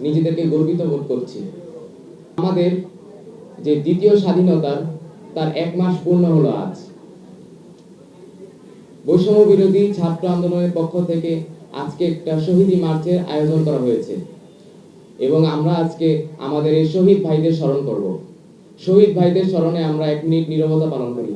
নিজেদেরকে গর্বিত বোধ করছি। আমাদের যে দ্বিতীয় স্বাধীনতার তার 1 মাস পূর্ণ হলো আজ। বৈষম্য বিরোধী ছাত্র আন্দোলনের পক্ষ থেকে আজকে একটা শহীদ মার্চের আয়োজন করা হয়েছে এবং আমরা আজকে আমাদের এই শহীদ ভাইদের স্মরণ করব। শহীদ ভাইদের স্মরণে আমরা 1 মিনিট নীরবতা পালন করি।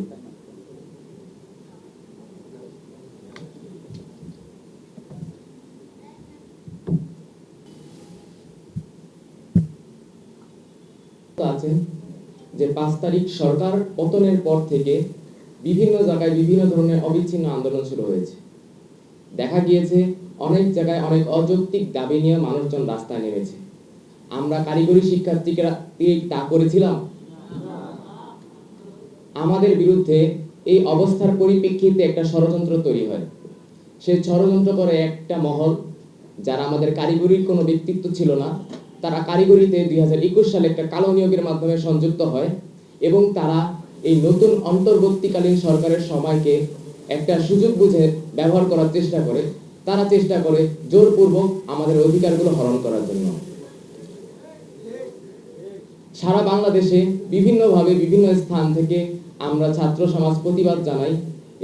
আছেন যে 5 তারিখ সরকার পতনের পর থেকে বিভিন্ন জায়গায় বিভিন্ন ধরনের অবিচ্ছিন্ন আন্দোলন শুরু হয়েছে। দেখা গিয়েছে অনেক জায়গায় অনেক অযৌক্তিক দাবি নিয়ে মানুষজন রাস্তায় নেমেছে। আমরা কারিগরি শিক্ষার্থীরা তা করেছিলাম। আমাদের বিরুদ্ধে এই অবস্থার পরিপ্রেক্ষিতে একটা ষড়যন্ত্র তৈরি হয়। সেই ষড়যন্ত্র করে একটা মহল, যারা আমাদের কারিগরির কোনো ব্যক্তিত্ব ছিল না, তারা কারিগরিতে 2021 সালে একটা কালো নিয়োগের মাধ্যমে সংযুক্ত হয় এবং তারা এই নতুন অন্তর্বর্তীকালীন সরকারের সময়কে একটা সুযোগ বুঝে ব্যবহার করার চেষ্টা করে। তারা চেষ্টা করে জোরপূর্বক আমাদের অধিকারগুলো হরণ করার জন্য। সারা বাংলাদেশে বিভিন্নভাবে বিভিন্ন স্থান থেকে আমরা ছাত্র সমাজ প্রতিবাদ জানাই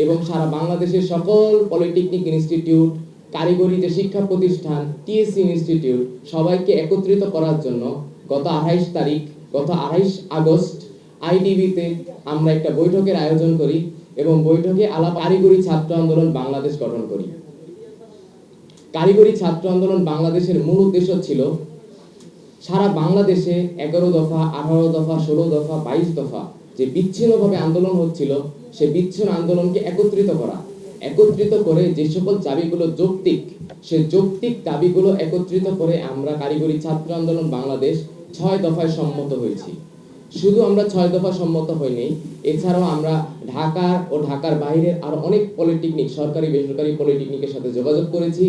এবং সারা বাংলাদেশের সকল পলিটেকনিক ইনস্টিটিউট, কারিগরি যে শিক্ষা প্রতিষ্ঠান, টিএসসি ইনস্টিটিউট সবাইকে একত্রিত করার জন্য গত 28 আগস্ট আইডিবিতে আমরা একটা বৈঠকের আয়োজন করি এবং বৈঠকে কারিগরি ছাত্র আন্দোলন বাংলাদেশ গঠন করি। কারিগরি ছাত্র আন্দোলন বাংলাদেশের মূল উদ্দেশ্য ছিল সারা বাংলাদেশে 11 দফা, 18 দফা, 16 দফা, 22 দফা যে বিচ্ছিন্নভাবে আন্দোলন হচ্ছিল, সে বিচ্ছিন্ন আন্দোলনকে একত্রিত করা। একত্রিত করে যে সকল দাবিগুলো যৌক্তিক, সে যৌক্তিক দাবিগুলো একত্রিত করে আমরা কারিগরি ছাত্র আন্দোলন বাংলাদেশ 6 দফায় সম্মত হয়েছি। শুধু আমরা 6 দফা সম্মত হইনি, এছাড়াও আমরা ঢাকা ও ঢাকার বাইরের আরো অনেক পলিটেকনিক, সরকারি বেসরকারি পলিটেকনিকের সাথে যোগাযোগ করেছি,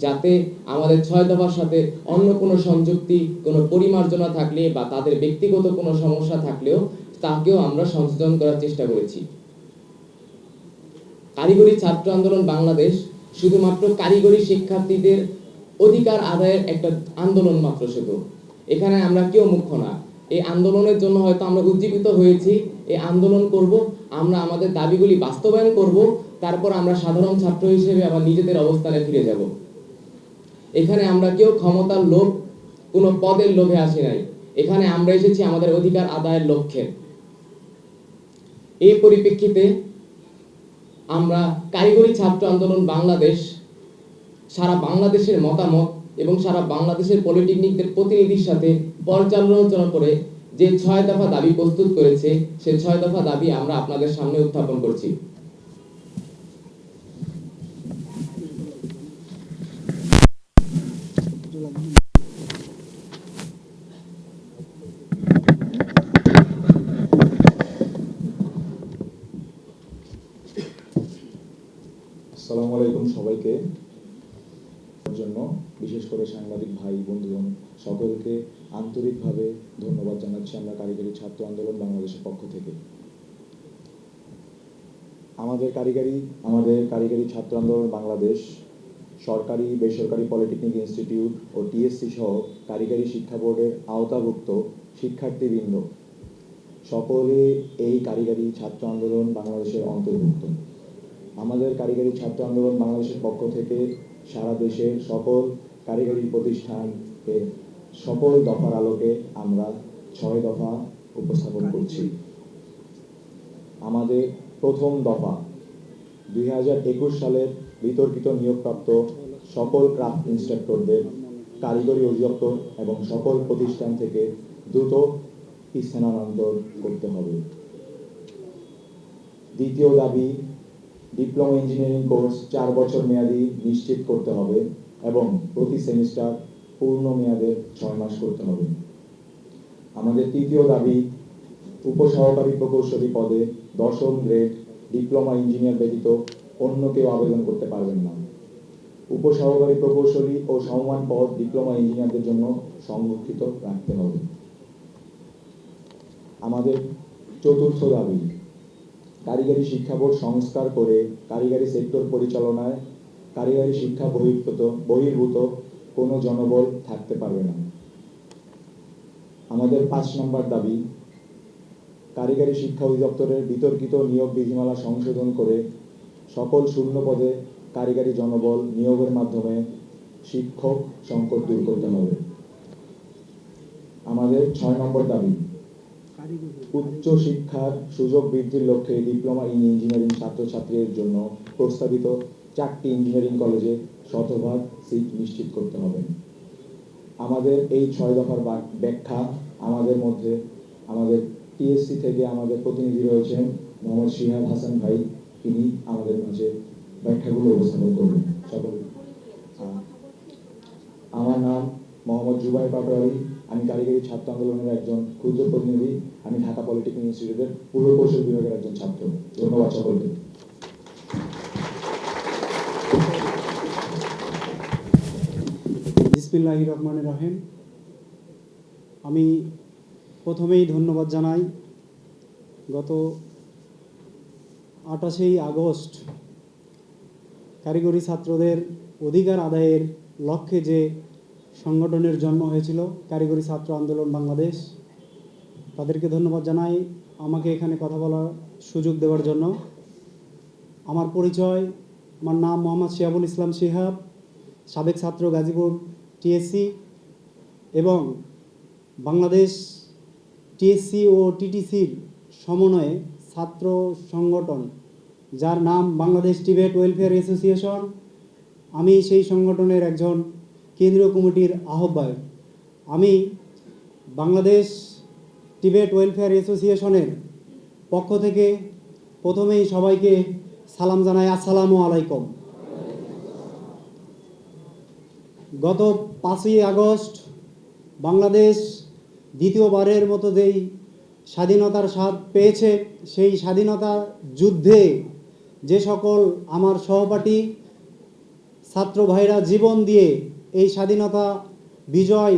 যাতে আমাদের 6 দফার সাথে অন্য কোনো সংযুক্তি, কোনো পরিমার্জনা থাকলে বা তাদের ব্যক্তিগত কোনো সমস্যা থাকলেও তাকেও আমরা সংশোধন করার চেষ্টা করেছি। কারিগরি ছাত্র আন্দোলন বাংলাদেশ শুধুমাত্র কারিগরি শিক্ষার্থীদের অধিকার আদায়ের একটা আন্দোলন মাত্র শুধু। এখানে আমরা কেউ মুখ্য না। এই আন্দোলনের জন্য হয়তো আমরা উজ্জীবিত হয়েছি, এই আন্দোলন করব, আমরা আমাদের দাবিগুলি বাস্তবায়ন করব, তারপর আমরা সাধারণ ছাত্র হিসেবে আবার নিজেদের অবস্থানে ফিরে যাব। এখানে আমরা কেউ ক্ষমতার লোভ, কোনো পদের লোভে আসি নাই। এখানে আমরা এসেছি আমাদের অধিকার আদায়ের লক্ষ্যে। এই পরিপ্রেক্ষিতে আমরা কারিগরি ছাত্র আন্দোলন বাংলাদেশ সারা বাংলাদেশের মতামত এবং সারা বাংলাদেশের পলিটেকনিকদের প্রতিনিধির সাথে পর্যালোচনা করে যে 6 দফা দাবি প্রস্তুত করেছে, সেই 6 দফা দাবি আমরা আপনাদের সামনে উত্থাপন করছি। আসসালামু আলাইকুম সবাইকে। জন্য বিশেষ করে সাংবাদিক ভাই বন্ধুগণ সকলকে আন্তরিকভাবে ধন্যবাদ জানাচ্ছি আমরা কারিগরি ছাত্র আন্দোলন বাংলাদেশের পক্ষ থেকে। আমাদের কারিগরি ছাত্র আন্দোলন বাংলাদেশ সরকারি বেসরকারি পলিটেকনিক ইনস্টিটিউট ও টিএসসি সহ কারিগরি শিক্ষা বোর্ডের আওতাভুক্ত শিক্ষার্থীবৃন্দ সকলে এই কারিগরি ছাত্র আন্দোলন বাংলাদেশের অন্তর্ভুক্ত। আমাদের কারিগরি ছাত্র আন্দোলন বাংলাদেশের পক্ষ থেকে সারা দেশের সকল কারিগরি প্রতিষ্ঠানকে সকল দফার আলোকে আমরা 6 দফা উপস্থাপন করছি। আমাদের প্রথম দফা 2021 সালের বিতর্কিত নিয়োগপ্রাপ্ত সকল ক্রাফট ইন্সট্রাক্টরদের কারিগরি অধিদপ্তর এবং সকল প্রতিষ্ঠান থেকে দ্রুত স্থানান্তর করতে হবে। দ্বিতীয় দাবি, ডিপ্লোমা ইঞ্জিনিয়ারিং কোর্স 4 বছর মেয়াদী নিশ্চিত করতে হবে এবং প্রতি সেমিস্টার পূর্ণ মেয়াদে 6 মাস করতে হবে। আমাদের তৃতীয় দাবি, উপসহকারী প্রকৌশলী পদে 10ম গ্রেড ডিপ্লোমা ইঞ্জিনিয়ার ব্যতীত অন্য কেউ আবেদন করতে পারবেন না। উপসহকারী প্রকৌশলী ও সমমান পদ ডিপ্লোমা ইঞ্জিনিয়ারদের জন্য সংরক্ষিত রাখতে হবে। আমাদের চতুর্থ দাবি, কারিগরি শিক্ষা বোর্ড সংস্কার করে কারিগরি সেক্টর পরিচালনায় কারিগরি শিক্ষা বহির্ভূত কোনো জনবল থাকতে পারবে না। আমাদের 5 নম্বর দাবি, কারিগরি শিক্ষা অধিদপ্তরের বিতর্কিত নিয়োগ বিধিমালা সংশোধন করে সকল শূন্য পদে কারিগরি জনবল নিয়োগের মাধ্যমে শিক্ষক সংকট দূর করতে হবে। আমাদের 6 নম্বর দাবি, উচ্চ শিক্ষার সুযোগ বৃদ্ধির লক্ষ্যে ডিপ্লোমা ইন ইঞ্জিনিয়ারিং ছাত্রছাত্রীদের জন্য প্রস্তাবিত 4টি ইঞ্জিনিয়ারিং কলেজে শতভাগ সিট নিশ্চিত করতে হবে। আমাদের এই 6 দফার ব্যাখ্যা আমাদের মধ্যে আমাদের টিএসসি থেকে আমাদের প্রতিনিধি রয়েছেন মোহাম্মদ শিহাব হাসান ভাই, তিনি আমাদের মাঝে ব্যাখ্যাগুলো উপস্থাপন করবেন। সকল আমার নাম মোহাম্মদ জুবাই পাটোয়ারি, আমি কারিগরি ছাত্র আন্দোলনের একজন ক্ষুদ্র প্রতিনিধি। আমি ঢাকা পলিটেকনিক ইনস্টিটিউটের পূর্ব কৌশল বিভাগের একজন ছাত্র। ধন্যবাদ সকলকে। বিসমিল্লাহির রহমানির রহিম। আমি প্রথমেই ধন্যবাদ জানাই গত 28 আগস্ট কারিগরি ছাত্রদের অধিকার আদায়ের লক্ষ্যে যে সংগঠনের জন্ম হয়েছিল কারিগরি ছাত্র আন্দোলন বাংলাদেশ, তাদেরকে ধন্যবাদ জানাই আমাকে এখানে কথা বলার সুযোগ দেওয়ার জন্য। আমার পরিচয়, আমার নাম মোহাম্মদ শিহাবুল ইসলাম শিহাব, সাবেক ছাত্র গাজীপুর টিএসসি এবং বাংলাদেশ টিএসসি ও টিটিসির সমন্বয়ে ছাত্র সংগঠন যার নাম বাংলাদেশ টিবেট ওয়েলফেয়ার অ্যাসোসিয়েশন। আমি সেই সংগঠনের একজন কেন্দ্রীয় কমিটির আহ্বায়ক। আমি বাংলাদেশ টিবেট ওয়েলফেয়ার অ্যাসোসিয়েশনের পক্ষ থেকে প্রথমেই সবাইকে সালাম জানাই, আসসালামু আলাইকুম। গত 5ই আগস্ট বাংলাদেশ দ্বিতীয়বারের মতো যেই স্বাধীনতার স্বাদ পেয়েছে, সেই স্বাধীনতা যুদ্ধে যে সকল আমার সহপাঠী ছাত্র ভাইরা জীবন দিয়ে এই স্বাধীনতা বিজয়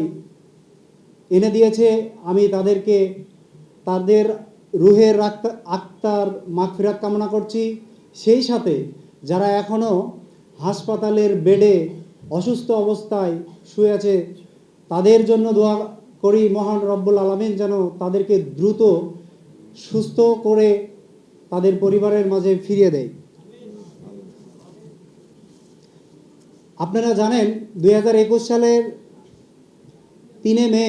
এনে দিয়েছে, আমি তাদেরকে তাদের রুহের আত্মার মাগফিরাত কামনা করছি। সেই সাথে যারা এখনও হাসপাতালের বেডে অসুস্থ অবস্থায় শুয়ে আছে, তাদের জন্য দোয়া করি মহান রব্বুল আলামিন যেন তাদেরকে দ্রুত সুস্থ করে তাদের পরিবারের মাঝে ফিরিয়ে দেয়। আপনারা জানেন 2021 সালের 3 মে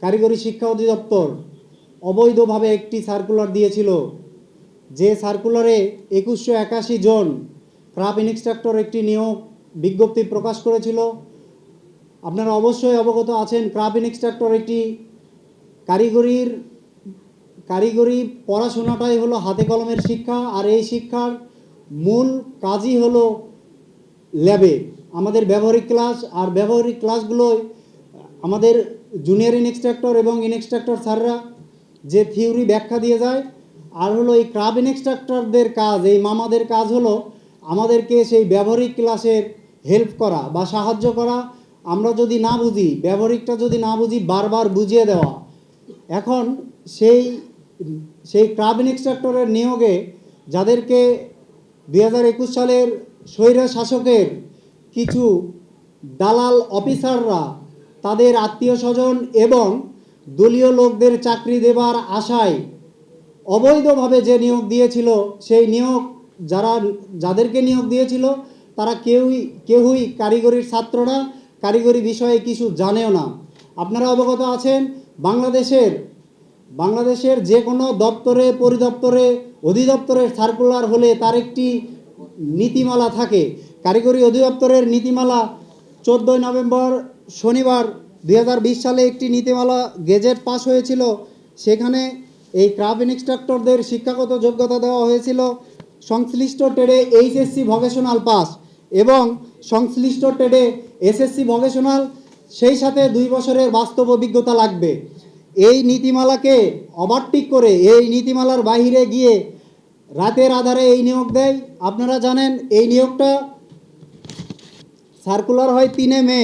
কারিগরি শিক্ষা অধিদপ্তর অবৈধভাবে একটি সার্কুলার দিয়েছিল, যে সার্কুলারে 2181 জন ক্রাফট ইনস্ট্রাক্টর একটি নিয়োগ বিজ্ঞপ্তি প্রকাশ করেছিল। আপনারা অবশ্যই অবগত আছেন, ক্রাফট ইনস্ট্রাক্টর একটি কারিগরি পড়াশোনাটাই হলো হাতে কলমের শিক্ষা, আর এই শিক্ষার মূল কাজই হলো ল্যাবে আমাদের ব্যবহারিক ক্লাস। আর ব্যবহারিক ক্লাসগুলোয় আমাদের জুনিয়র ইনস্ট্রাক্টর এবং ইনস্ট্রাক্টর স্যাররা যে থিওরি ব্যাখ্যা দিয়ে যায়, আর হলো এই ক্রাফট ইনস্ট্রাক্টরদের কাজ, এই মামাদের কাজ হলো আমাদেরকে সেই ব্যবহারিক ক্লাসের হেল্প করা বা সাহায্য করা। আমরা যদি না বুঝি, ব্যবহারিকটা যদি না বুঝি, বারবার বুঝিয়ে দেওয়া। এখন সেই ক্রাফট ইনস্ট্রাক্টরের নিয়োগে যাদেরকে 2021 সালের স্বৈর শাসকের কিছু দালাল অফিসাররা তাদের আত্মীয় স্বজন এবং দলীয় লোকদের চাকরি দেবার আশায় অবৈধভাবে যে নিয়োগ দিয়েছিল, সেই নিয়োগ যাদেরকে নিয়োগ দিয়েছিল তারা কেউই কারিগরির ছাত্ররা কারিগরি বিষয়ে কিছু জানেও না। আপনারা অবগত আছেন, বাংলাদেশের যে কোনো দপ্তরে, পরিদপ্তরে, অধিদপ্তরের সার্কুলার হলে তার একটি নীতিমালা থাকে। কারিগরি অধিদপ্তরের নীতিমালা 14 নভেম্বর শনিবার 2020 সালে একটি নীতিমালা গেজেট পাস হয়েছিল। সেখানে এই ক্রাফট ইনস্ট্রাক্টরদের শিক্ষাগত যোগ্যতা দেওয়া হয়েছিল সংশ্লিষ্ট ট্রেডে এইচএসসি ভোকেশনাল পাস এবং সংশ্লিষ্ট ট্রেডে এসএসসি ভোকেশনাল, সেই সাথে 2 বছরের বাস্তব অভিজ্ঞতা লাগবে। এই নীতিমালাকে ওভারটেক করে এই নীতিমালার বাইরে গিয়ে রাতের আধারে এই নিয়োগ দেয়। আপনারা জানেন এই নিয়োগটা সার্কুলার হয় 3 মে,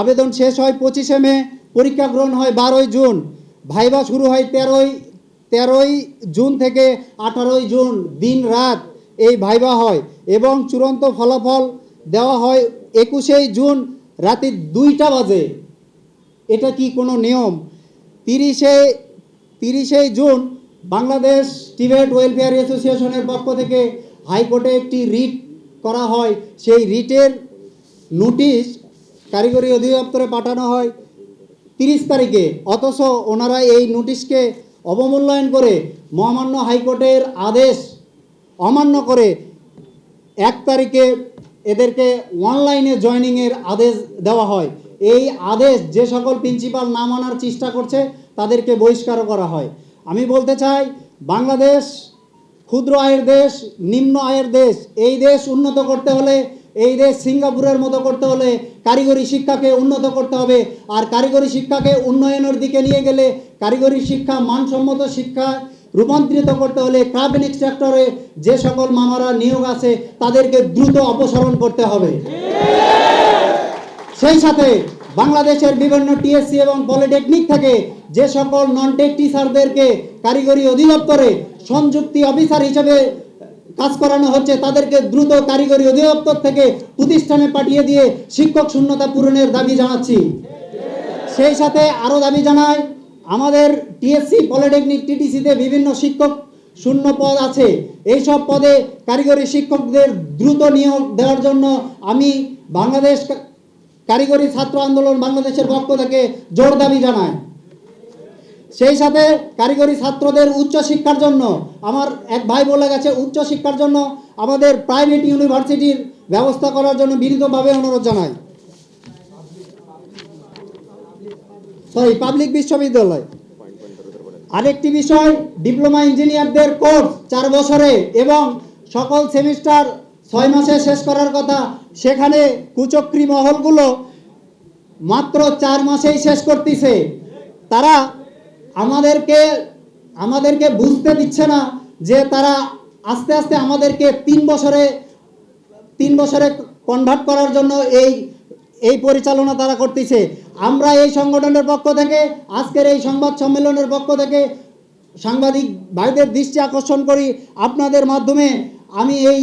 আবেদন শেষ হয় 25 মে, পরীক্ষা গ্রহণ হয় 12 জুন, ভাইবা শুরু হয় 13 জুন থেকে 18 জুন, দিন রাত এই ভাইবা হয় এবং চূড়ান্ত ফলাফল দেওয়া হয় 21 জুন রাতে 2টা বাজে। এটা কি কোনো নিয়ম? 30শে জুন বাংলাদেশ টিবেট ওয়েলফেয়ার অ্যাসোসিয়েশনের পক্ষ থেকে হাইকোর্টে একটি রিট করা হয়। সেই রিটের নোটিশ কারিগরি অধিদপ্তরে পাঠানো হয় 30 তারিখে, অথচ ওনারা এই নোটিশকে অবমূল্যায়ন করে মহামান্য হাইকোর্টের আদেশ অমান্য করে 1 তারিখে এদেরকে অনলাইনে জয়েনিংয়ের আদেশ দেওয়া হয়। এই আদেশ যে সকল প্রিন্সিপাল না মানার চেষ্টা করছে তাদেরকে বহিষ্কারও করা হয়। আমি বলতে চাই, বাংলাদেশ ক্ষুদ্র আয়ের দেশ, নিম্ন আয়ের দেশ। এই দেশ উন্নত করতে হলে, এই দেশ সিঙ্গাপুরের মতো করতে হলে কারিগরি শিক্ষাকে উন্নত করতে হবে। আর কারিগরি শিক্ষাকে উন্নয়নের দিকে নিয়ে গেলে, কারিগরি শিক্ষা মানসম্মত শিক্ষা রূপান্তরিত করতে হলে ক্রাফট সেক্টরে যে সকল মামারা নিয়োগ আছে তাদেরকে দ্রুত অপসারণ করতে হবে। সেই সাথে বাংলাদেশের বিভিন্ন টিএসসি এবং পলিটেকনিক থেকে যে সকল নন টেক টিচারদেরকে কারিগরি অধিদপ্তরে সংযুক্তি অফিসার হিসেবে কাজ করানো হচ্ছে তাদেরকে দ্রুত কারিগরি অধিদপ্তর থেকে প্রতিষ্ঠানে পাঠিয়ে দিয়ে শিক্ষক শূন্যতা পূরণের দাবি জানাচ্ছি। সেই সাথে আরও দাবি জানাই, আমাদের টিএসসি পলিটেকনিক টিটিসিতে বিভিন্ন শিক্ষক শূন্য পদ আছে। এই সব পদে কারিগরি শিক্ষকদের দ্রুত নিয়োগ দেওয়ার জন্য আমি বাংলাদেশ কারিগরি ছাত্র আন্দোলন বাংলাদেশের পক্ষ থেকে জোর দাবি জানাই। সেই সাথে কারিগরি ছাত্রদের উচ্চশিক্ষার জন্য, আমার এক ভাই বলে গেছে, উচ্চশিক্ষার জন্য আমাদের প্রাইভেট ইউনিভার্সিটির ব্যবস্থা করার জন্য বিনীতভাবে অনুরোধ জানাই। পাবলিক বিশ্ববিদ্যালয়। আরেকটি বিষয়, ডিপ্লোমা ইঞ্জিনিয়ারদের কোর্স 4 বছরে এবং সকল সেমিস্টার 6 মাসে শেষ করার কথা, সেখানে কুচক্রী মহলগুলো মাত্র 4 মাসেই শেষ করতেছে। তারা আমাদেরকে বুঝতে দিচ্ছে না যে তারা আস্তে আস্তে আমাদেরকে 3 বছরে কনভার্ট করার জন্য এই পরিচালনা তারা করতেছে। আমরা এই সংগঠনের পক্ষ থেকে, আজকের এই সংবাদ সম্মেলনের পক্ষ থেকে সাংবাদিক ভাইদের দৃষ্টি আকর্ষণ করি আপনাদের মাধ্যমে। আমি এই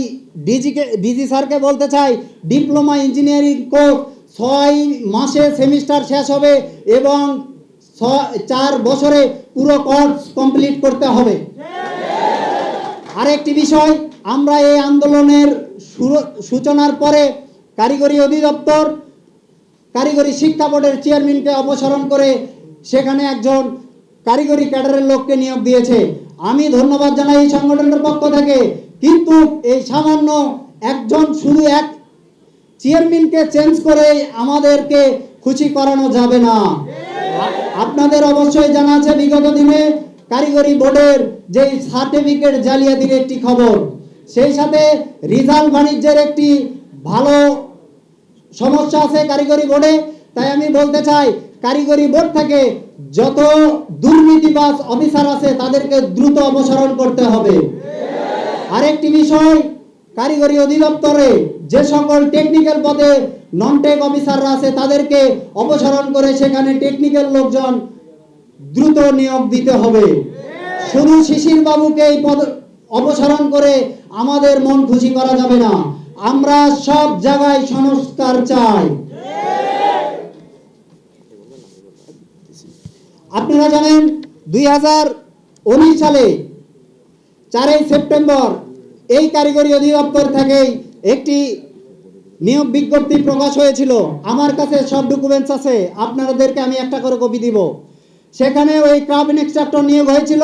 ডিজি স্যারকে বলতে চাই, ডিপ্লোমা ইঞ্জিনিয়ারিং কোর্স 6 মাসে সেমিস্টার শেষ হবে এবং 4 বছরে পুরো কোর্স কমপ্লিট করতে হবে। আরেকটি বিষয়, আমরা এই আন্দোলনের সূচনার পরে কারিগরি অধিদপ্তর কারিগরি শিক্ষা বোর্ডের চেয়ারম্যানকে অপসারণ করে সেখানে একজন কারিগরি ক্যাডারের লোককে নিয়োগ দিয়েছে। আমি ধন্যবাদ জানাই এই সংগঠনের পক্ষ থেকে। কিন্তু এই সামান্য শুধু এক চেয়ারম্যানকে চেঞ্জ করে আমাদেরকে খুশি করানো যাবে না। আপনাদের অবশ্যই জানা আছে, বিগত দিনে কারিগরি বোর্ডের যে সার্টিফিকেট জালিয়াতির একটি খবর, সেই সাথে রেজাল্ট বাণিজ্যের একটি ভালো সমস্যা আছে কারিগরি বোর্ডে। তাই আমি বলতে চাই, কারিগরি বোর্ড থেকে যত দুর্নীতিবাজ অফিসার আছে তাদেরকে দ্রুত অপসারণ করতে হবে। আরেকটি বিষয়, কারিগরি অধিদপ্তরে যে সকল টেকনিক্যাল পদে নন টেক অফিসাররা আছে তাদেরকে অপসারণ করে সেখানে টেকনিক্যাল লোকজন দ্রুত নিয়োগ দিতে হবে। শুধু শিশির বাবুকে এই পদ অপসারণ করে আমাদের মন খুশি করা যাবে না। আমরা সব জায়গায় সংস্কার চাই। আপনারা জানেন 2019 সালে 4 সেপ্টেম্বর এই কারিগরি অধিদপ্তর থেকে একটি নিয়োগ বিজ্ঞপ্তি প্রকাশ হয়েছিল। আমার কাছে সব ডকুমেন্টস আছে, আপনাদেরকে আমি একটা করে কপি দিব। সেখানে ওই ক্রাফট ইন্সট্রাক্টর নিয়োগ হয়েছিল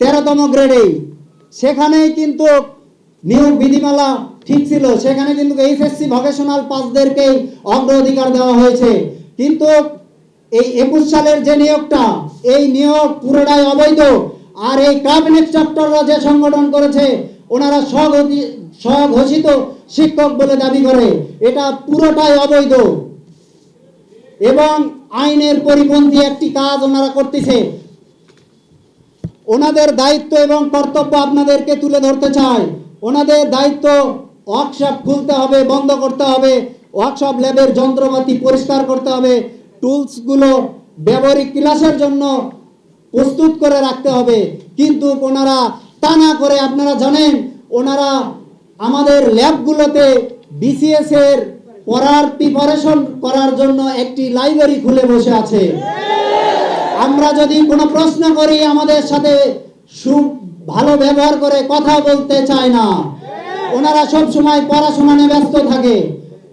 13তম গ্রেডেই। সেখানেই কিন্তু নিয়োগ বিধিমালা ঠিক ছিল, সেখানে কিন্তু এইচএসসি ভোকেশনাল পাসদেরকেই অগ্রাধিকার দেওয়া হয়েছে। কিন্তু এই 21 সালের যে নিয়োগটা, এই নিয়োগ পুরোটাই অবৈধ। আর এই ক্রাফট ইন্সট্রাক্টররা যে সংগঠন করেছে, ওনারা স্বঘোষিত শিক্ষক বলে দাবি করে, এটা পুরোটাই অবৈধ এবং আইনের পরিপন্থী একটি কাজ ওনারা করতেছে। ওনাদের দায়িত্ব এবং কর্তব্য আপনাদেরকে তুলে ধরতে চাই। ওনাদের দায়িত্ব ওয়ার্কশপ খুলতে হবে, বন্ধ করতে হবে, ওয়ার্কশপ ল্যাবের যন্ত্রপাতি পরিষ্কার করতে হবে, টুলসগুলো ব্যবহারিক ক্লাসের জন্য প্রস্তুত করে রাখতে হবে। কিন্তু ওনারা তা না করে, আপনারা জানেন, ওনারা আমাদের ল্যাবগুলোতে বিসিএস এর পড়ার প্রিপারেশন করার জন্য একটি লাইব্রেরি খুলে বসে আছে। আমরা যদি কোনো প্রশ্ন করি আমাদের সাথে ভালো ব্যবহার করে কথা বলতে চায় না, ওনারা সব সময় পড়াশোনা নিয়ে ব্যস্ত থাকে।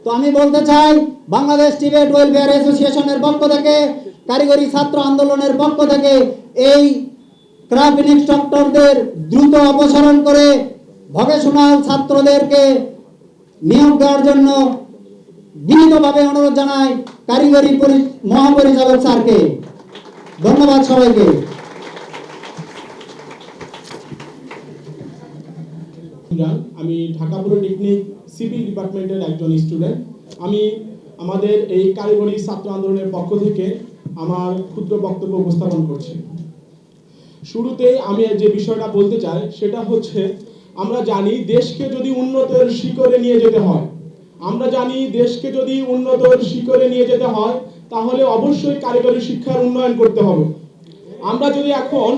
তো আমি বলতে চাই, বাংলাদেশ টিবেট ওয়েলফেয়ার অ্যাসোসিয়েশনের পক্ষ থেকে, কারিগরি ছাত্র আন্দোলনের পক্ষ থেকে এই ক্রাফট ইনস্ট্রাক্টরদের দ্রুত অপসারণ করে ভকেশনাল ছাত্রদেরকে নিয়োগ দেওয়ার জন্য বিনীতভাবে অনুরোধ জানাই কারিগরি মহাপরিচালক স্যারকে। ধন্যবাদ সবাইকে। আমি ঢাকা পলিটেকনিক সিভিল ডিপার্টমেন্টের একজন স্টুডেন্ট। আমি আমাদের এই কারিগরি ছাত্র আন্দোলনের পক্ষ থেকে আমার ক্ষুদ্র বক্তব্য উপস্থাপন করছি। শুরুতেই আমি যে বিষয়টা বলতে চাই সেটা হচ্ছে, আমরা জানি দেশকে যদি উন্নতির শিখরে নিয়ে যেতে হয়, তাহলে অবশ্যই কারিগরি শিক্ষার উন্নয়ন করতে হবে। আমরা যদি এখন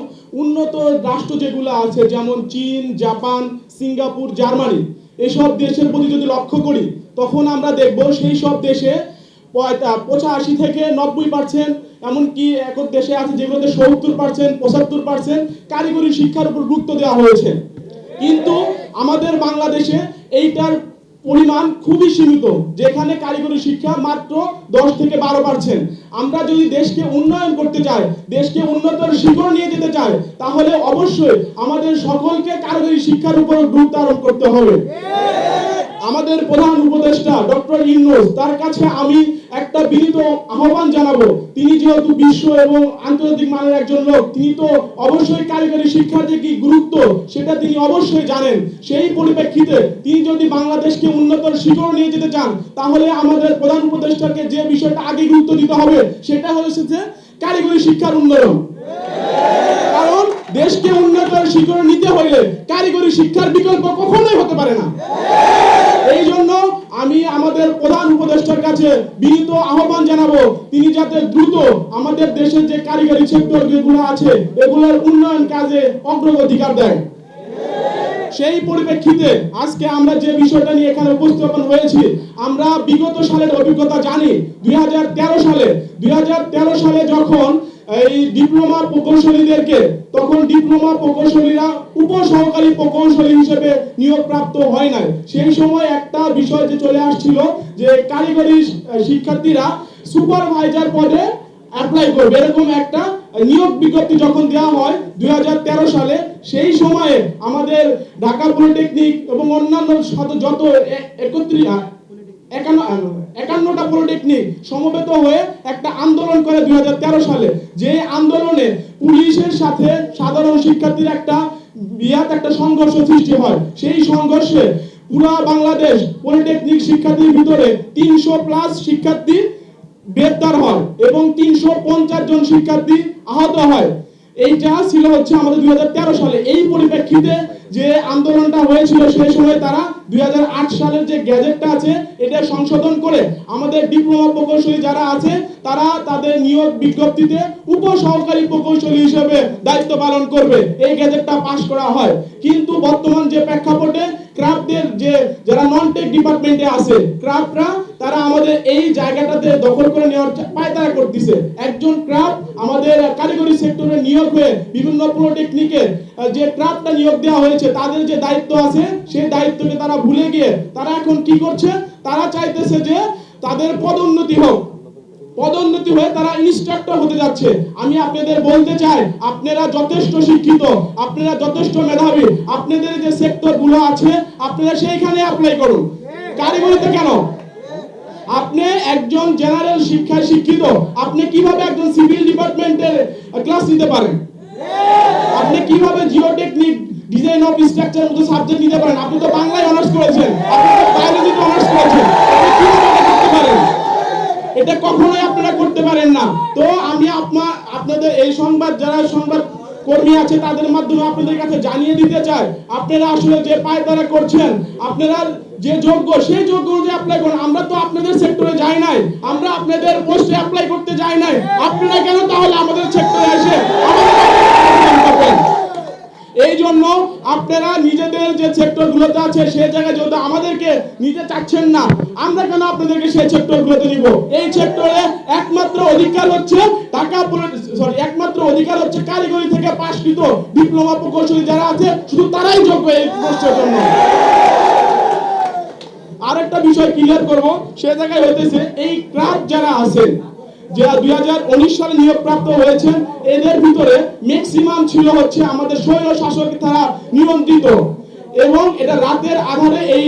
উন্নত রাষ্ট্র যেগুলো আছে, যেমন চীন, জাপান, সিঙ্গাপুর, জার্মানি, এসব দেশের প্রতি যদি লক্ষ্য করি, তখন আমরা দেখব সেই সব দেশে 85 থেকে 90%, এমনকি এক দেশে আছে যেগুলোতে 70%, 75% কারিগরি শিক্ষার উপর গুরুত্ব দেওয়া হয়েছে। কিন্তু আমাদের বাংলাদেশে এইটার পরিমাণ খুবই সীমিত, যেখানে কারিগরি শিক্ষা মাত্র 10 থেকে 12%। আমরা যদি দেশকে উন্নয়ন করতে চাই, দেশকে উন্নতর শিখরে নিয়ে যেতে চাই, তাহলে অবশ্যই আমাদের সকলকে কারিগরি শিক্ষার উপর গুরুত্ব আরোপ করতে হবে। আমাদের প্রধান উপদেষ্টা ডক্টর ইউনূস, তার কাছে আমি একটা বিনীত আহ্বান জানাবো। তিনি যেহেতু বিশ্ব এবং আন্তর্জাতিক মানের একজন লোক, তিনি তো অবশ্যই কারিগরি শিক্ষার যে কি গুরুত্ব সেটা তিনি অবশ্যই জানেন। সেই পরিপ্রেক্ষিতে তিনি যদি বাংলাদেশকে উন্নতর শিখরে নিয়ে যেতে চান, তাহলে আমাদের প্রধান উপদেষ্টাকে যে বিষয়টা আগে গুরুত্ব দিতে হবে সেটা হচ্ছে যে কারিগরি শিক্ষার উন্নয়ন। কারণ দেশকে উন্নতর শিখরে নিতে হলে কারিগরি শিক্ষার বিকল্প কখনোই হতে পারে না। এই জন্য আমি আমাদের প্রধান উপদেষ্টার কাছে বিনীত আহ্বান জানাবো, তিনি যাতে দ্রুত আমাদের দেশের যে কারিগরি সেক্টর যেগুলো আছে এগুলোর উন্নয়ন কাজে অগ্রাধিকার দেয়। সেই পরিপ্রেক্ষিতে আজকে আমরা যে বিষয়টা নিয়ে এখানে উপস্থাপন হয়েছি, আমরা বিগত সালের অভিজ্ঞতা জানি। 2013 সালে যখন এই ডিপ্লোমা প্রকৌশলীদেরকে, তখন ডিপ্লোমা প্রকৌশলীরা উপসহকারী প্রকৌশলী হিসেবে নিয়োগপ্রাপ্ত হয় নাই। সেই সময় একটা বিষয় যে চলে আসছিল যে কারিগরি শিক্ষার্থীরা সুপারভাইজার পদে অ্যাপ্লাই করবে, এরকম একটা নিয়োগ বিজ্ঞপ্তি যখন দেওয়া হয় 2013 সালে, সেই সময়ে আমাদের ঢাকা পলিটেকনিক এবং অন্যান্য যত 51টা পলিটেকনিক সমবেত হয়ে একটা আন্দোলন করে 2013 সালে। যে আন্দোলনে পুলিশের সাথে সাধারণ শিক্ষার্থীর একটা সংঘর্ষ সৃষ্টি হয়। সেই সংঘর্ষে পুরো বাংলাদেশ পলিটেকনিক শিক্ষার্থীর ভিতরে 300+ শিক্ষার্থী গ্রেপ্তার হয় এবং 350 জন শিক্ষার্থী আহত হয়। এইটা ছিল হচ্ছে আমাদের 2013 সালে। এই পরিপ্রেক্ষিতে যে আন্দোলনটা হয়েছিল সেই সময় তারা 2008 সালের যে গ্যাজেটটা আছে এটা সংশোধন করে আমাদের ডিপ্লোমা প্রকৌশলী যারা আছে তারা তাদের নিয়োগ বিজ্ঞপ্তিতে উপসহকারী প্রকৌশলী হিসেবে দায়িত্ব পালন করবে, এই গ্যাজেটটা পাস করা হয়। কিন্তু বর্তমান যে প্রেক্ষাপটে ক্রাফটের যে যারা নন টেক ডিপার্টমেন্টে আছে ক্রাফটরা, তারা আমাদের এই জায়গাটাতে দখল করে নেওয়ার পায়তারা করতেছে। একজন ক্রাফট আমাদের কারিগরি সেক্টরে নিয়োগ হয়ে বিভিন্ন পলিটেকনিকে যে ক্রাফটটা নিয়োগ দেওয়া হয়েছে, তাদের যে দায়িত্ব আছে সেই দায়িত্বকে তারা ভুলে গিয়ে তারা এখন কি করছে, তারা চাইতেছে যে তাদের পদোন্নতি হোক, পদোন্নতি হয়ে তারা ইনস্ট্রাক্টর হতে যাচ্ছে। আমি আপনাদের বলতে চাই, আপনারা যথেষ্ট শিক্ষিত, আপনারা যথেষ্ট মেধাবী, আপনাদের যে সেক্টর গুলো আছে আপনারা সেইখানে অ্যাপ্লাই করুন। কারিগরিতে কেন? আপনি একজন জেনারেল শিক্ষায় শিক্ষিত, আপনি কিভাবে একজন সিভিল ডিপার্টমেন্টের ক্লাস নিতে পারেন? আপনি কিভাবে জিওটেকনিক, ডিজাইন অফ স্ট্রাকচারের মতো সাবজেক্ট নিতে পারেন? আপনি তো বাংলায় অনার্স করেছেন, আপনি তো বায়োলজিতে অনার্স করেছেন, আপনি কিভাবে এটা করতে পারেন? এটা কখনোই আপনারা করতে পারেন না। তো আমি আপনাদের এই সংবাদ, যারা সংবাদ কর্মী আছে তাদের মাধ্যমে আপনাদের কাছে জানিয়ে দিতে চাই, আপনারা আসলে যে পায়তারা করছেন, আপনারা যে যোগ্য সেই যোগ্য অনুযায়ী অ্যাপ্লাই করুন। আমরা তো আপনাদের সেক্টরে যাই নাই, আমরা আপনাদের পোস্টে অ্যাপ্লাই করতে যাই নাই, আপনারা কেন তাহলে আমাদের সেক্টরে এসে আমাদের এই জন্য আপনারা নিজেদের যে সেক্টরগুলোতে আছে সেই জায়গায় যেহেতু আমাদেরকে নিতে চাচ্ছেন না, আমরা কেন আপনাদেরকে সেই সেক্টরগুলোতে নিব? এই সেক্টরে একমাত্র অধিকার হচ্ছে একমাত্র অধিকার হচ্ছে কারিগরি থেকে পাশকৃত ডিপ্লোমা প্রকৌশলী যারা আছে, শুধু তারাই যোগ্য এই পোস্টের জন্য। আরেকটা বিষয় ক্লিয়ার করব, সে জায়গায় হইতেছে এই ক্রাফট যারা আছেন, যে 2019 সালে নিয়োগপ্রাপ্ত হয়েছে, এদের ভিতরে ম্যাক্সিমাম ছিল হচ্ছে আমাদের স্বৈর শাসক দ্বারা নিয়ন্ত্রিত, এবং এটা রাতের আধারে এই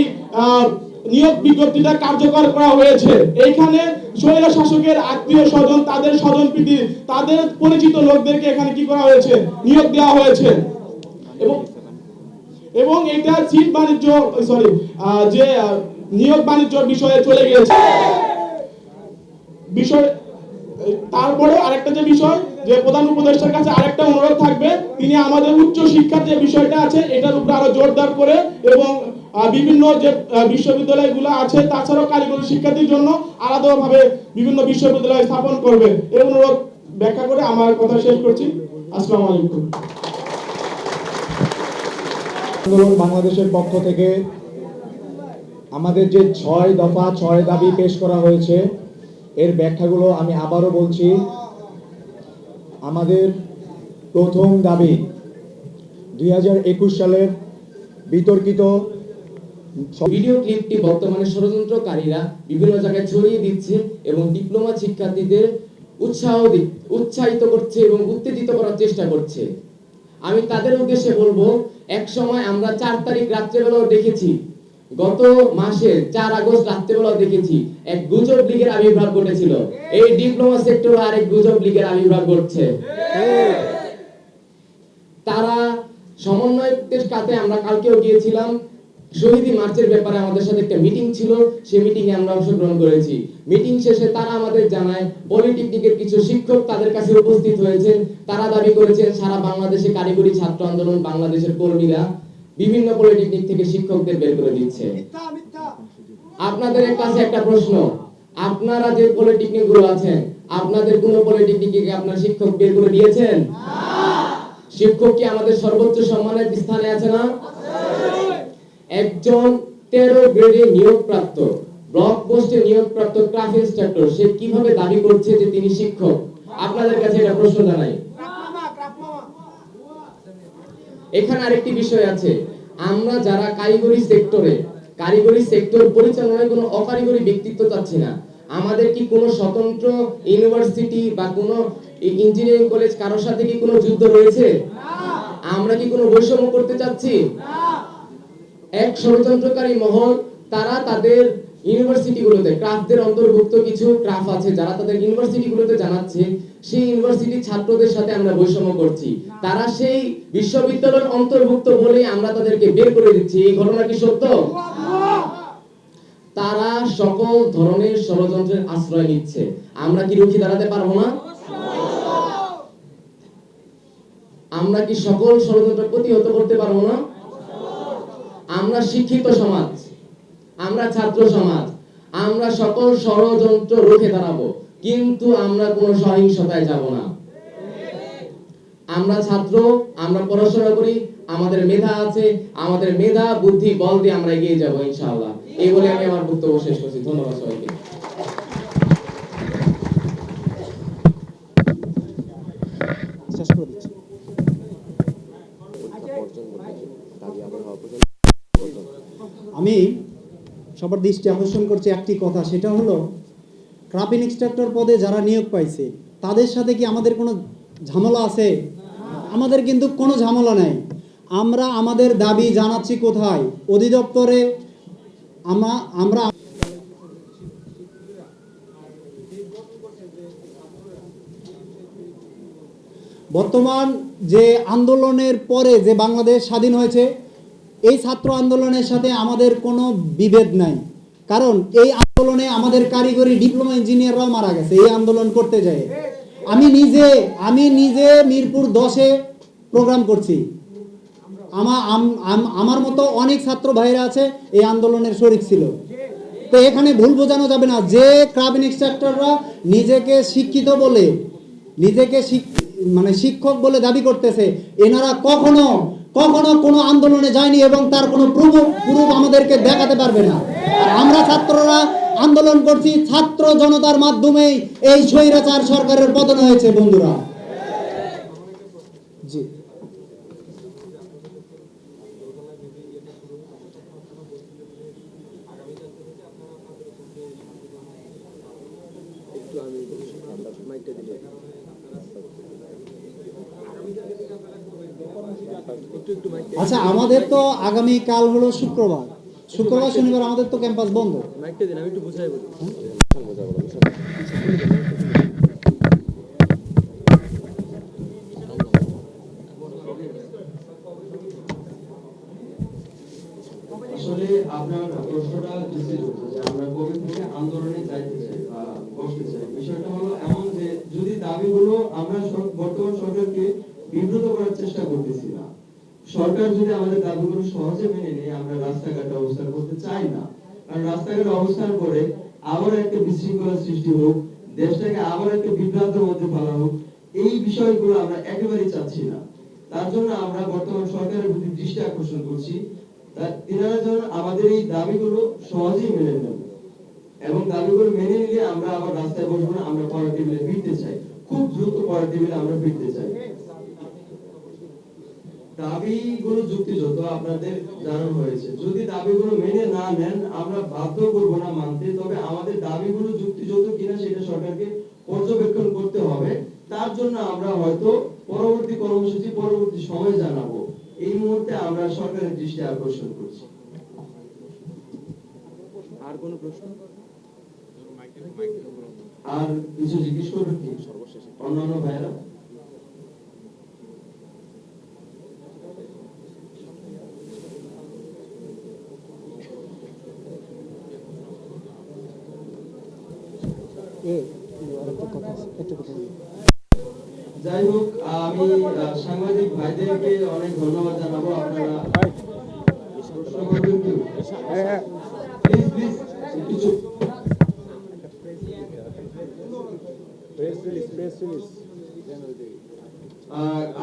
নিয়োগ বিজ্ঞপ্তিটা কার্যকর করা হয়েছে। এইখানে স্বৈর শাসকের আত্মীয় স্বজন, তাদের স্বজন প্রীতি, তাদের পরিচিত লোকদেরকে এখানে কি করা হয়েছে, নিয়োগ দেওয়া হয়েছে। এবং এটা সিট বাণিজ্য যে নিয়োগ বাণিজ্য বিষয়ে চলে গিয়েছে বিষয়। তারপরে আরেকটা যে বিষয়, যে প্রধান উপদেষ্টার কাছে আরেকটা অনুরোধ থাকবে, তিনি আমাদের উচ্চ শিক্ষার যে বিষয়টা আছে এটার উপরে আরো জোরদার করে, এবং বিভিন্ন যে বিশ্ববিদ্যালয়গুলো আছে তাছাড়াও কারিগরি শিক্ষার্থীর জন্য আলাদাভাবে বিভিন্ন বিশ্ববিদ্যালয় স্থাপন করবে, এই অনুরোধ ব্যাখ্যা করে আমার কথা শেষ করছি। আসসালামু আলাইকুম। আন্দোলন বাংলাদেশের পক্ষ থেকে আমাদের যে 6 দফা 6 দাবি পেশ করা হয়েছে, এর ব্যাখ্যাগুলো আমি আবারও বলছি। আমাদের প্রথম দাবি 2021 সালের বিতর্কিত ভিডিও ক্লিপটি বর্তমানে ষড়যন্ত্রকারীরা বিভিন্ন জায়গায় ছড়িয়ে দিচ্ছে এবং ডিপ্লোমা শিক্ষার্থীদের উৎসাহিত করছে এবং উত্তেজিত করার চেষ্টা করছে। আমি তাদের উদ্দেশ্যে বলবো, এক সময় আমরা 4 তারিখ রাত্রেবেলাও দেখেছি, গত মাসের 4 আগস্ট রাত্রেবেলাও দেখেছি এক গুজব লীগের আবির্ভাব ঘটেছিল। এই ডিপ্লোমা সেক্টরে আরেক গুজব লীগের আবির্ভাব ঘটছে। তারা সমন্বয়কদের সাথে আমরা কালকেও গিয়েছিলাম, শহীদি মার্চের ব্যাপারে আমাদের সাথে একটা মিটিং ছিল, সেই মিটিং এ আমরা অংশগ্রহণ করেছি। মিটিং শেষে তারা আমাদের জানায় পলিটেকনিকের কিছু শিক্ষক তাদের কাছে উপস্থিত হয়েছেন। তারা দাবি করেছেন সারা বাংলাদেশে কারিগরি ছাত্র আন্দোলন বাংলাদেশের কর্মীরা বিভিন্ন পলিটেকনিক থেকে শিক্ষকদের বের করে দিচ্ছে। আপনাদের কাছে একটা প্রশ্ন, আপনারা যে পলিটেকনিক গুলো আছেন, আপনাদের কোন পলিটেকনিকে আপনার শিক্ষক বের করে দিয়েছেন? শিক্ষক কি আমাদের সর্বোচ্চ সম্মানের স্থানে আছে না? একজন 13 গ্রেডে নিয়োগপ্রাপ্ত, ব্লক পোস্টে নিয়োগপ্রাপ্ত ক্রাফট ইনস্ট্রাক্টর, সে কিভাবে দাবি করছে যে তিনি শিক্ষক? আপনাদের কাছে এটা প্রশ্ন জানাই। এখানে আরেকটি বিষয় আছে, আমরা যারা কারিগরি সেক্টর পরিচালনায় কোনো অকারিগরি ব্যক্তিত্ব চাচ্ছি না। আমাদের কি কোনো স্বতন্ত্র ইউনিভার্সিটি বা কোনো ইঞ্জিনিয়ারিং কলেজ কারোর সাথে কি কোনো যুদ্ধ রয়েছে? আমরা কি কোনো বৈষম্য করতে চাচ্ছি? এক ষড়যন্ত্রকারী মহল, তারা তাদের ইউনিভার্সিটিগুলোতে ক্রাফটদের অন্তর্ভুক্ত কিছু ক্রাফট আছে যারা তাদের ইউনিভার্সিটিগুলোতে জানাচ্ছে সেই ইউনিভার্সিটি ছাত্রদের সাথে আমরা বৈষম্য করছি। তারা সেই বিশ্ববিদ্যালয়ের অন্তর্ভুক্ত বলে আমরা তাদেরকে বের করে দিচ্ছি। এই ঘটনা কি সত্য? তারা সকল ধরনের ষড়যন্ত্রের আশ্রয় নিচ্ছে। আমরা কি রুখে দাঁড়াতে পারবো না? আমরা কি সকল ষড়যন্ত্র প্রতিহত করতে পারবো না? আমরা শিক্ষিত সমাজ, আমরা ছাত্র সমাজ, আমরা সকল ষড়যন্ত্র রুখে দাঁড়াবো, কিন্তু আমরা কোনো সহিংসতায় যাব না। আমরা ছাত্র, আমরা পড়াশোনা করি, আমাদের মেধা আছে, আমাদের মেধা বুদ্ধি বল দিয়ে আমরা এগিয়ে যাবো ইনশাআল্লাহ। এই বলে আমি আমার বক্তব্য শেষ করছি। ধন্যবাদ সবাইকে। শেষ করে দিচ্ছি। আমি সবার দৃষ্টি আকর্ষণ করছি একটি কথা, সেটা হলো ক্রাফট ইনস্ট্রাক্টর পদে যারা নিয়োগ পাইছে তাদের সাথে কি আমাদের কোনো ঝামেলা আছে? আমাদের কিন্তু কোনো ঝামেলা নাই। আমরা আমাদের দাবি জানাচ্ছি কোথায়? অধিদপ্তরে। আমরা বর্তমান যে আন্দোলনের পরে যে বাংলাদেশ স্বাধীন হয়েছে, এই ছাত্র আন্দোলনের সাথে আমাদের কোনো বিভেদ নাই। কারণ এই আন্দোলনে আমাদের কারিগরি ডিপ্লোমা ইঞ্জিনিয়াররাও মারা গেছে এই আন্দোলন করতে যায়। আমি নিজে মিরপুর 10-এ প্রোগ্রাম করছি। আমার মতো অনেক ছাত্র ভাইরা আছে এই আন্দোলনের শরিক ছিল। তো এখানে ভুল বোঝানো যাবে না যে ক্রাফট ইনস্ট্রাক্টররা নিজেকে শিক্ষিত বলে, নিজেকে শিক্ষক বলে দাবি করতেছে, এনারা কখনো কখনো কোনো আন্দোলনে যায়নি এবং তার কোনো প্রুফ আমাদেরকে দেখাতে পারবে না। আর আমরা ছাত্ররা আন্দোলন করছি, ছাত্র জনতার মাধ্যমেই এই স্বৈরাচার সরকারের পতন হয়েছে বন্ধুরা। জি আচ্ছা, আমাদের তো আগামী কাল হলো শুক্রবার, শনিবার আমাদের তো ক্যাম্পাস বন্ধ। আসলে আপনার প্রশ্নটা নিশ্চিত যে আমরা কবে থেকে আন্দোলনে যাইতে চাই বা বসতে চাই, বিষয়টা হলো এমন যে যদি দাবিগুলো আমরা বর্তমান সরকারকে বিব্রত করার চেষ্টা করতেছি না। সরকার যদি আমাদের দাবিগুলো সহজে মেনে নেয়, আমরা রাস্তাঘাটে অবস্থান করতে চাই না। কারণ রাস্তাঘাটে অবস্থান করে আবার একটা বিশৃঙ্খলা সৃষ্টি হোক, দেশটাকে আবার একটা বিভ্রান্তের মধ্যে ফেলা হোক, এই বিষয়গুলো আমরা একেবারেই চাচ্ছি না। তার জন্য আমরা বর্তমান সরকারের প্রতি দৃষ্টি আকর্ষণ করছি, তিনারা যেন আমাদের এই দাবিগুলো সহজেই মেনে নেন এবং দাবিগুলো মেনে নিলে আমরা আবার রাস্তায় বসবো না, আমরা পড়ার টেবিলে ফিরতে চাই, খুব দ্রুত পড়ার টেবিলে আমরা ফিরতে চাই। দাবিগুলো যুক্তিযুক্ত আপনাদের জানানো হয়েছে, যদি দাবিগুলো মেনে না নেন আমরা বাধ্য করব না মানতে, তবে আমাদের দাবিগুলো যুক্তিযুক্ত কিনা সেটা সরকারকে পর্যবেক্ষণ করতে হবে। তার জন্য আমরা হয়তো পরবর্তী কর্মসূচি পরবর্তী সময় জানাবো। এই মুহূর্তে আমরা সরকারের দৃষ্টি আকর্ষণ করছি। আর কোন প্রশ্ন? আর কিছু জিজ্ঞেস করবেন কি অন্যান্য ভাইয়েরা? যাই হোক, আমি সাংবাদিক ভাইদেরকে অনেক ধন্যবাদ জানাবো। আপনারা প্রশ্ন করবেন কি? প্লিজ প্লিজ একটু চুপ।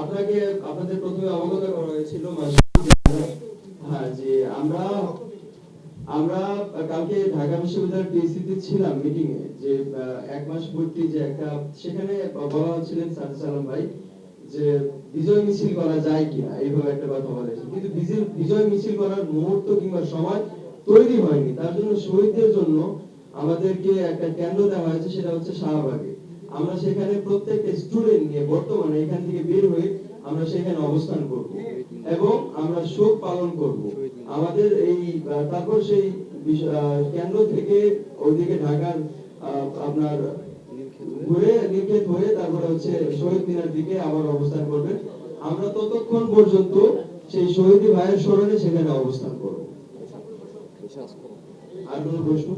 আপনাকে আপনাদের প্রথমে অবগত করা হয়েছিল হ্যাঁ যে আমরা কালকে ঢাকা বিশ্ববিদ্যালয়ের টিএসসিতে ছিলাম মিটিং এ, যে এক মাস ভর্তি যে একটা, সেখানে বলা হচ্ছিলেন সাজ্জাদ আলম ভাই যে বিজয় মিছিল করা যায় কিনা, এইভাবে একটা কথা বলেছেন, কিন্তু বিজয় মিছিল করার মুহূর্ত কিংবা সময় তৈরি হয়নি। তার জন্য শহীদদের জন্য আমাদেরকে একটা কেন্দ্র দেওয়া হয়েছে, সেটা হচ্ছে শাহবাগে। আমরা সেখানে প্রত্যেকটা স্টুডেন্ট নিয়ে বর্তমানে এখান থেকে বের হয়ে আমরা সেখানে অবস্থান করব এবং আমরা শোক পালন করব। আমাদের এই তারপর সেই কেন্দ্র থেকে ওইদিকে ঢাকার আপনার ঘুরে নির্গত হয়ে তারপরে হচ্ছে শহীদ মিনার দিকে আবার অবস্থান করবেন। আমরা ততক্ষণ পর্যন্ত সেই শহীদ ভাইয়ের স্মরণে সেখানে অবস্থান করব। আর কোনো প্রশ্ন?